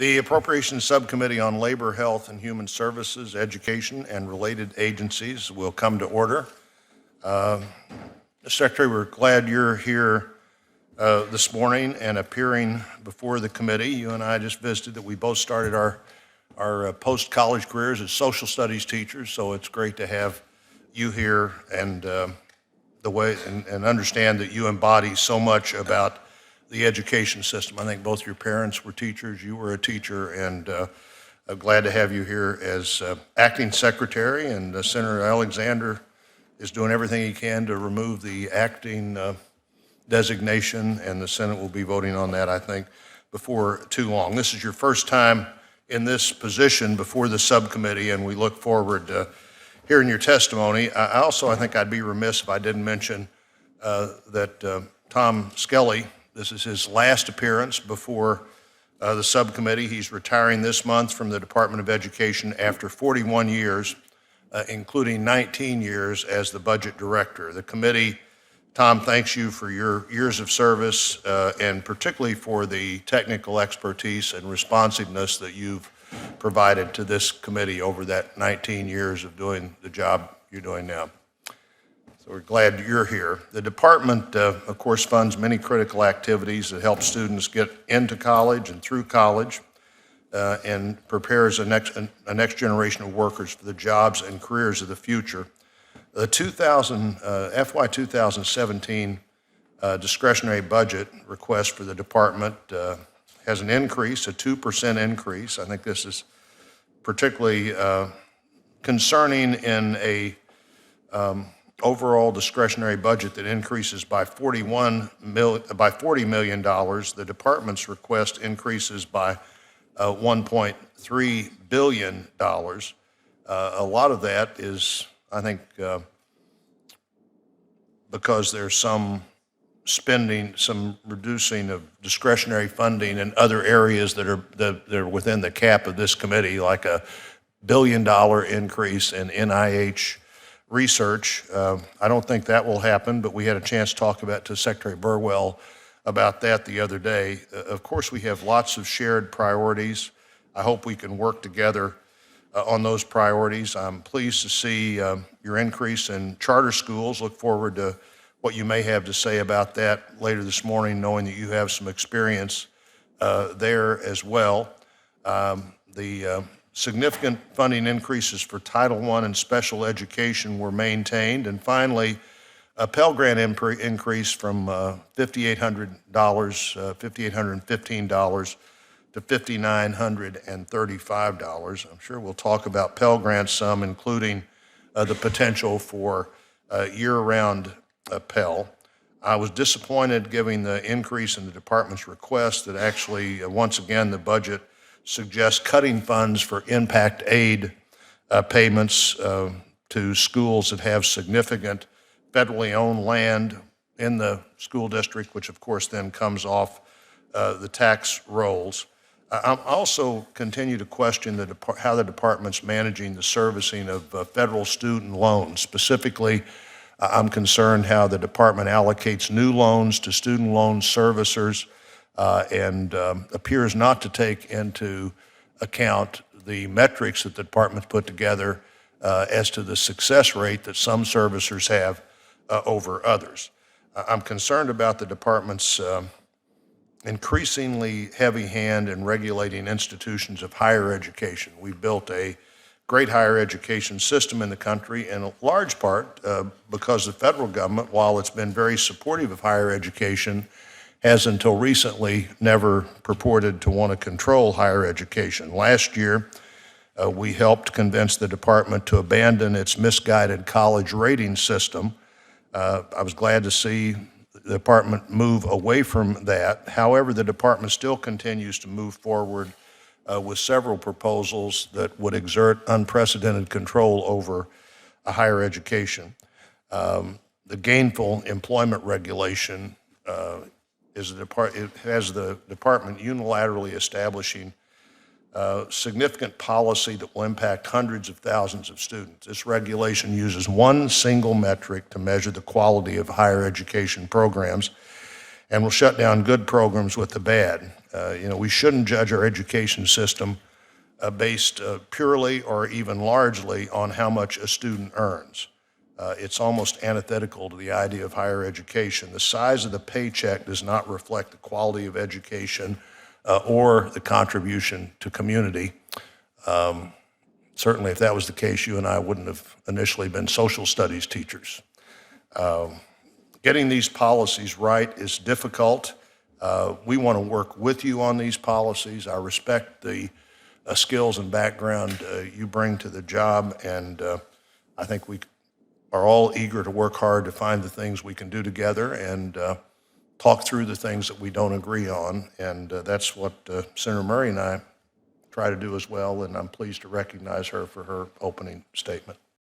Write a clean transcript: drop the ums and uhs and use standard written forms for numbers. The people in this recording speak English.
The Appropriations Subcommittee on Labor, Health, and Human Services, Education, and related agencies will come to order. Secretary, we're glad you're here this morning and appearing before the committee. You and I just visited that we both started our post-college careers as social studies teachers, so it's great to have you here and and understand that you embody so much about the education system. I think both your parents were teachers, you were a teacher, and I'm glad to have you here as acting secretary, and Senator Alexander is doing everything he can to remove the acting designation, and the Senate will be voting on that, I think, before too long. This is your first time in this position before the subcommittee, and we look forward to hearing your testimony. I think I'd be remiss if I didn't mention that Tom Skelly, this is his last appearance before the subcommittee. He's retiring this month from the Department of Education after 41 years, including 19 years as the budget director. The committee, Tom, thanks you for your years of service and particularly for the technical expertise and responsiveness that you've provided to this committee over that 19 years of doing the job you're doing now. So we're glad you're here. The department, of course, funds many critical activities that help students get into college and through college and prepares a next generation of workers for the jobs and careers of the future. The FY 2017 discretionary budget request for the department has an increase, a 2% increase. I think this is particularly concerning in a overall discretionary budget that increases by $40 million. The department's request increases by $1.3 billion. A lot of that is, I think, because there's some spending, some reducing of discretionary funding in other areas that are within the cap of this committee, like a $1 billion increase in NIH research. I don't think that will happen, but we had a chance to talk to Secretary Burwell about that the other day. Of course, we have lots of shared priorities. I hope we can work together on those priorities. I'm pleased to see your increase in charter schools. Look forward to what you may have to say about that later this morning, knowing that you have some experience there as well. The significant funding increases for Title I and special education were maintained. And finally, a Pell Grant increase from $5,815 to $5,935. I'm sure we'll talk about Pell Grants some, including the potential for year-round Pell. I was disappointed given the increase in the department's request that actually, once again, the budget suggests cutting funds for impact aid payments to schools that have significant federally owned land in the school district, which of course then comes off the tax rolls. I also continue to question how the department's managing the servicing of federal student loans. Specifically, I'm concerned how the department allocates new loans to student loan servicers and appears not to take into account the metrics that the department's put together as to the success rate that some servicers have over others. I'm concerned about the department's increasingly heavy hand in regulating institutions of higher education. We've built a great higher education system in the country, in large part because the federal government, while it's been very supportive of higher education, has until recently never purported to want to control higher education. Last year, we helped convince the department to abandon its misguided college rating system. I was glad to see the department move away from that. However, the department still continues to move forward with several proposals that would exert unprecedented control over a higher education. The gainful employment regulation has the department unilaterally establishing significant policy that will impact hundreds of thousands of students. This regulation uses one single metric to measure the quality of higher education programs and will shut down good programs with the bad. We shouldn't judge our education system based purely or even largely on how much a student earns. It's almost antithetical to the idea of higher education. The size of the paycheck does not reflect the quality of education or the contribution to community. Certainly, if that was the case, you and I wouldn't have initially been social studies teachers. Getting these policies right is difficult. We want to work with you on these policies. I respect the skills and background you bring to the job, and I think we are all eager to work hard to find the things we can do together and talk through the things that we don't agree on, and that's what Senator Murray and I try to do as well, and I'm pleased to recognize her for her opening statement.